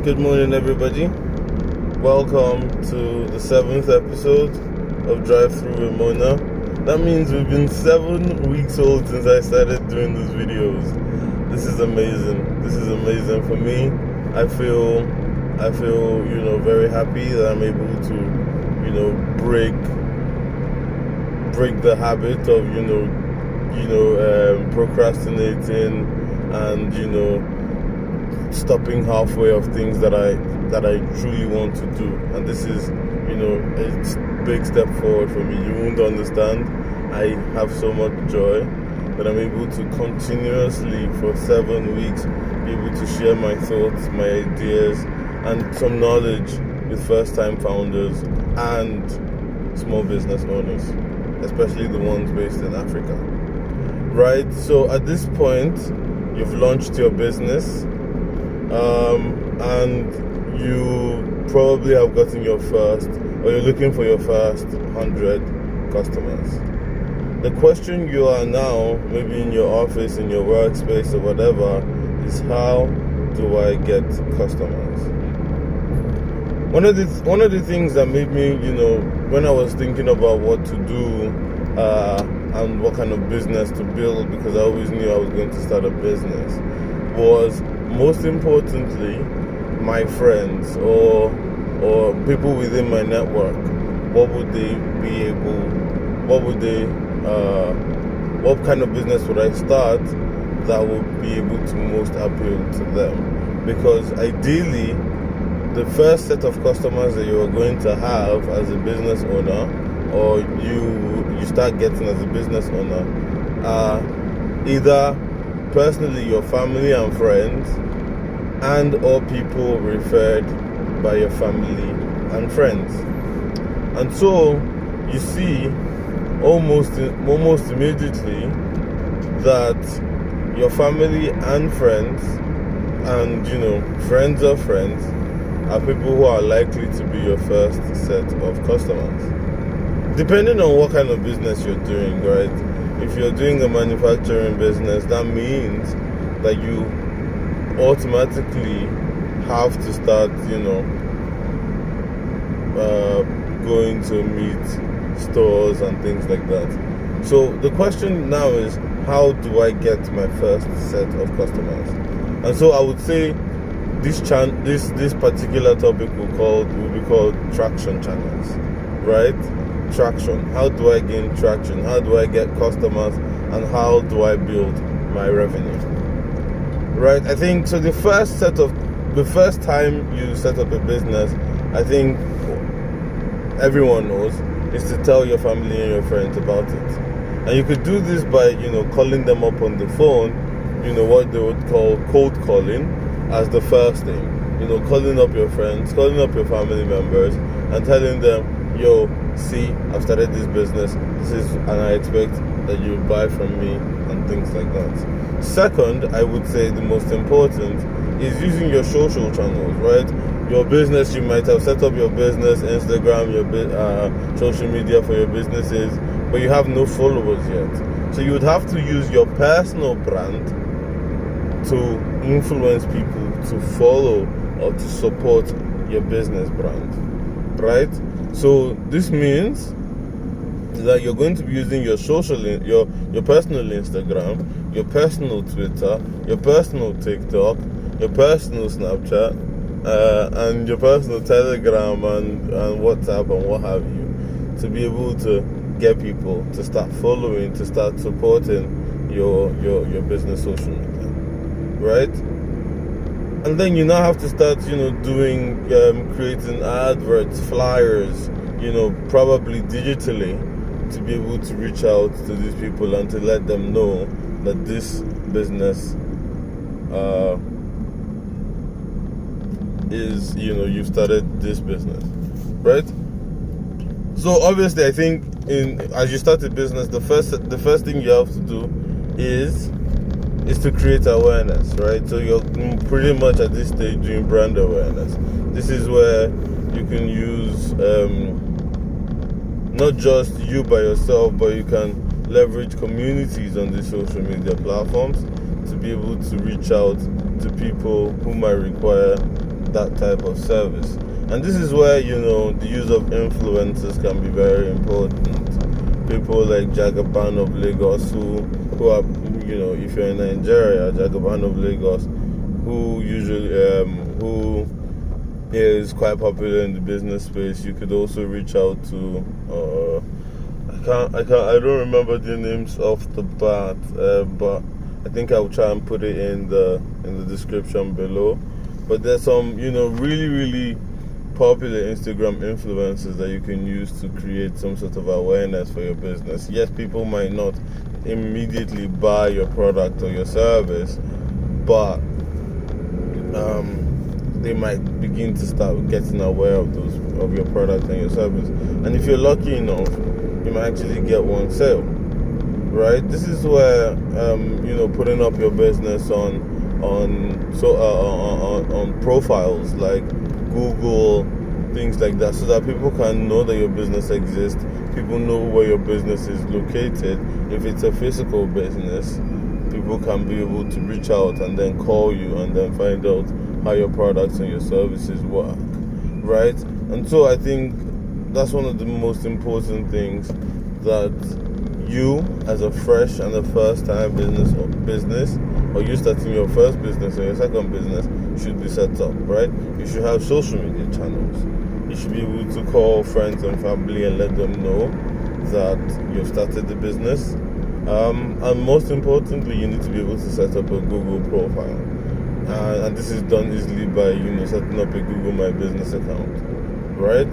Good morning, everybody. Welcome to the 7th episode of Drive Through with Mona. That means we've been 7 weeks old since I started doing these videos. This is amazing. This is amazing for me. I feel, very happy that I'm able to, break the habit of, procrastinating and, stopping halfway of things that I truly want to do. And this is, a big step forward for me. You won't understand. I have so much joy that I'm able to continuously for 7 weeks be able to share my thoughts, my ideas, and some knowledge with first-time founders and small business owners, especially the ones based in Africa. Right? So at this point, you've launched your business, and you probably have gotten your first, or you're looking for your first 100 customers. The question you are now, maybe in your office, in your workspace or whatever, is how do I get customers? One of the things that made me, when I was thinking about what to do and what kind of business to build, because I always knew I was going to start a business, was most importantly my friends or people within my network. What kind of business would I start that would be able to most appeal to them? Because ideally, the first set of customers that you are going to have as a business owner, or you start getting as a business owner, are either personally your family and friends, and or people referred by your family and friends. And so you see almost immediately that your family and friends, and friends of friends, are people who are likely to be your first set of customers. Depending on what kind of business you're doing, right? If you're doing a manufacturing business, that means that you automatically have to start, going to meet stores and things like that. So the question now is, how do I get my first set of customers? And so I would say this particular topic will be called traction channels, right? Traction. How do I gain traction? How do I get customers? And how do I build my revenue? Right? I think so. The first time you set up a business, I think everyone knows, is to tell your family and your friends about it. And you could do this by, calling them up on the phone, what they would call cold calling, as the first thing. Calling up your friends, calling up your family members, and telling them, yo, see, I've started this business, and I expect that you buy from me, and things like that. Second, I would say the most important is using your social channels, right? Your business, you might have set up your business, Instagram, your social media for your businesses, but you have no followers yet. So you would have to use your personal brand to influence people to follow or to support your business brand, right? So this means that you're going to be using your your personal Instagram, your personal Twitter, your personal TikTok, your personal Snapchat, and your personal Telegram and WhatsApp and what have you, to be able to get people to start following, to start supporting your business social media, right? And then you now have to start, doing, creating adverts, flyers, probably digitally, to be able to reach out to these people and to let them know that this business is, you've started this business, right? So obviously, I think as you start a business, the first thing you have to do is to create awareness, right? So you're pretty much at this stage doing brand awareness. This is where you can use not just you by yourself, but you can leverage communities on these social media platforms to be able to reach out to people who might require that type of service. And this is where, the use of influencers can be very important. People like Jagaban of Lagos, who are, if you're in Nigeria, Jagaban of Lagos, who usually, who is quite popular in the business space. You could also reach out to, I don't remember the names off the bat, but I think I'll try and put it in the description below. But there's some, really, really popular Instagram influencers that you can use to create some sort of awareness for your business. Yes, people might not immediately buy your product or your service, but they might begin to start getting aware of your product and your service. And if you're lucky enough, you might actually get one sale. Right? This is where putting up your business on profiles like Google, things like that, so that people can know that your business exists. People know where your business is located. If it's a physical business, people can be able to reach out and then call you and then find out how your products and your services work. Right? And so I think that's one of the most important things that you, as a fresh and a first-time business, or you starting your first business or your second business, should be set up, right? You should have social media channels. You should be able to call friends and family and let them know that you've started the business. And most importantly, you need to be able to set up a Google profile. And this is done easily by, setting up a Google My Business account, right?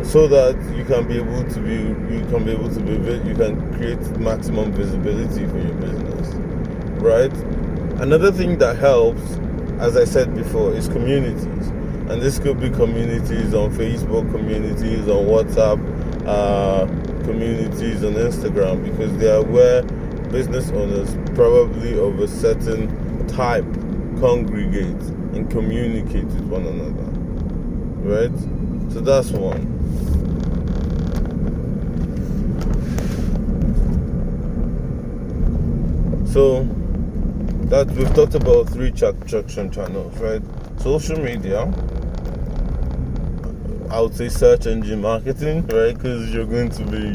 So that you can create maximum visibility for your business, right? Another thing that helps, as I said before, is communities. And this could be communities on Facebook, communities on WhatsApp, communities on Instagram, because they are where business owners, probably of a certain type, congregate and communicate with one another, right? So that's one. So that we've talked about 3 traction channels, right? Social media, I would say search engine marketing, right? Because you're going to be,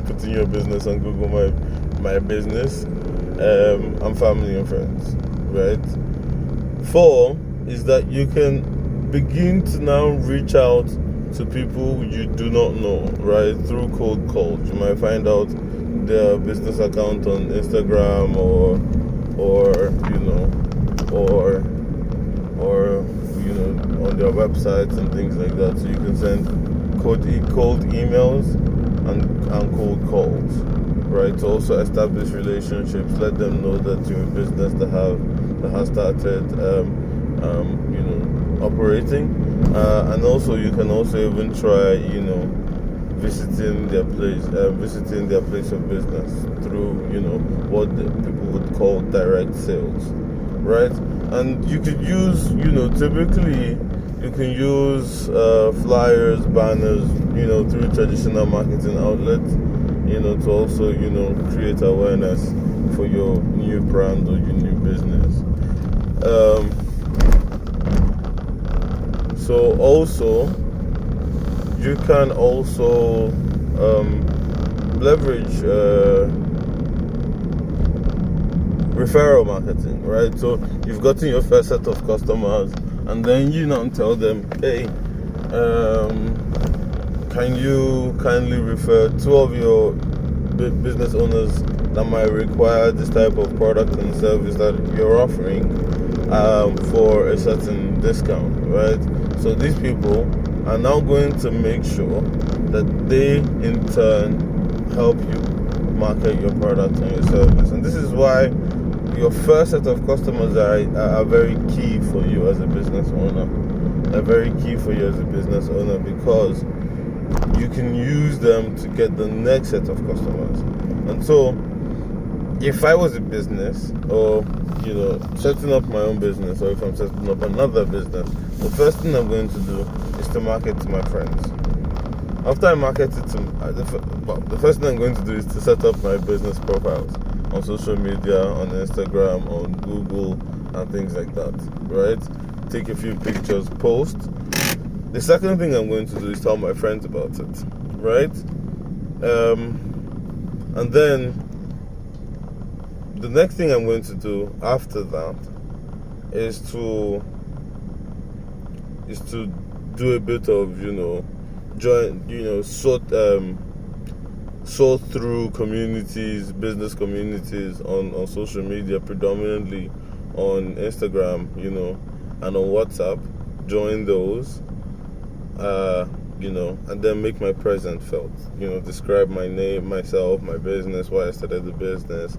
putting your business on Google My Business, and family and friends, right? 4 is that you can begin to now reach out to people you do not know, right? Through cold calls. You might find out their business account on Instagram or on their websites and things like that. So you can send cold emails and cold calls, right? To also establish relationships, let them know that you're a business that has started operating, and also you can also even try visiting their place of business through what the people would call direct sales, right? And you could use typically you can use flyers, banners, through traditional marketing outlets, to also create awareness for your new brand or your new business. So also you can also leverage referral marketing, right? So you've gotten your first set of customers, and then you now tell them, hey, can you kindly refer 2 of your business owners that might require this type of product and service that you're offering for a certain discount, right? So these people are now going to make sure that they in turn help you market your product and your service. And this is why your first set of customers are very key for you as a business owner. They're very key for you as a business owner, because you can use them to get the next set of customers. And so if I was a business, or setting up my own business, or if I'm setting up another business, the first thing I'm going to do is to market to my friends. After I market it to the first thing I'm going to do is to set up my business profiles on social media, on Instagram, on Google, and things like that, right? take a few pictures, post. The second thing I'm going to do is tell my friends about it, right? And then the next thing I'm going to do after that is to do a bit of, sort through communities, business communities on social media, predominantly on Instagram, and on WhatsApp. Join those, and then make my presence felt. Describe my name, myself, my business, why I started the business,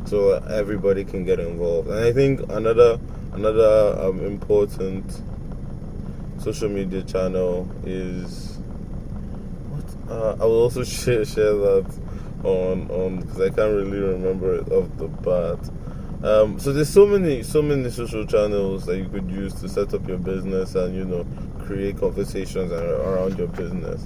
so everybody can get involved. And I think another important social media channel is I will also share that on because I can't really remember it off the bat. So there's so many social channels that you could use to set up your business and create conversations around your business.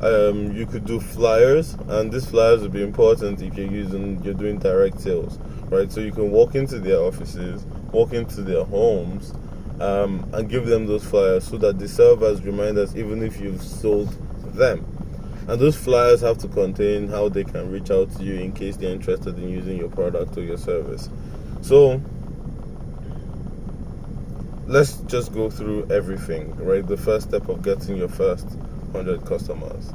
You could do flyers, and these flyers would be important if you're doing direct sales, right? So you can walk into their offices, walk into their homes, and give them those flyers so that they serve as reminders even if you've sold them. And those flyers have to contain how they can reach out to you in case they're interested in using your product or your service. So let's just go through everything, right? The first step of getting your first 100 customers,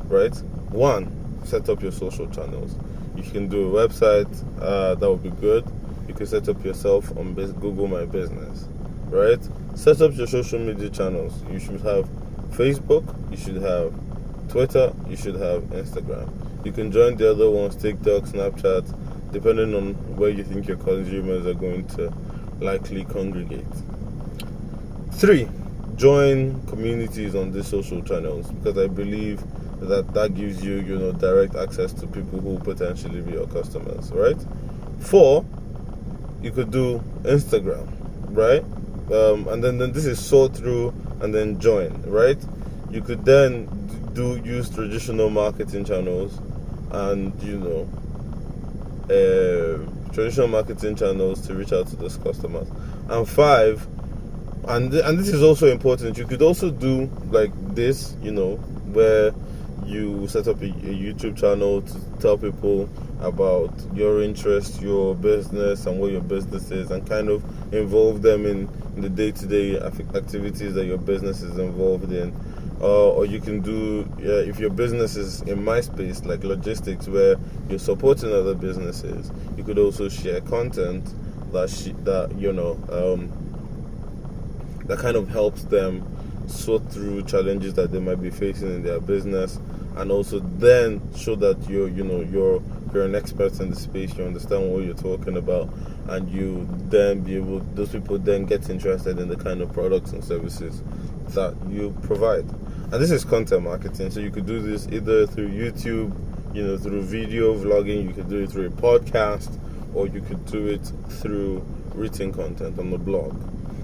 right? 1, set up your social channels. You can do a website, that would be good. You can set up yourself on Google My Business, right? Set up your social media channels. You should have Facebook, you should have Twitter, you should have Instagram. You can join the other ones, TikTok, Snapchat, depending on where you think your consumers are going to likely congregate. 3, join communities on these social channels, because I believe that gives you, direct access to people who potentially be your customers, right? 4, you could do Instagram, right? And then this is sort through and then join, right? You could then use traditional marketing channels and traditional marketing channels to reach out to those customers. And 5, and this is also important, you could also do like this, where you set up a YouTube channel to tell people about your interest, your business, and what your business is, and kind of involve them in the day-to-day activities that your business is involved in. Or you can do, if your business is in MySpace, like logistics, where you're supporting other businesses, you could also share content that kind of helps them sort through challenges that they might be facing in their business, and also then show that you're an expert in the space, you understand what you're talking about, and you then those people then get interested in the kind of products and services that you provide. And this is content marketing, so you could do this either through YouTube, through video vlogging, you could do it through a podcast, or you could do it through written content on the blog.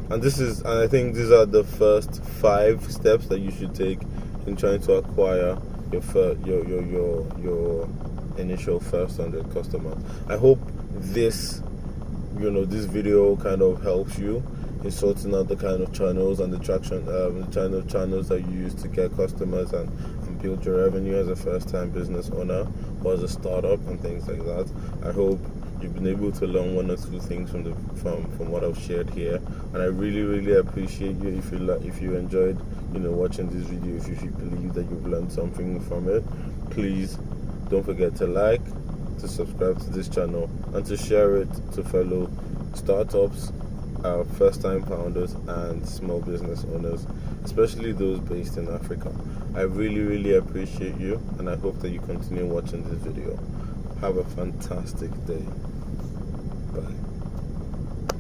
And I think these are the first 5 steps that you should take in trying to acquire your initial first 100 customers. I hope this video kind of helps you in sorting out the kind of channels and the kind of channels that you use to get customers and build your revenue as a first-time business owner or as a startup and things like that. I hope you've been able to learn 1 or 2 things from what I've shared here, and I really, really appreciate you if you enjoyed watching this video. If you believe that you've learned something from it, please don't forget to like, to subscribe to this channel, and to share it to fellow startups, first-time founders, and small business owners, especially those based in Africa. I really, really appreciate you, and I hope that you continue watching this video. Have a fantastic day. Bye.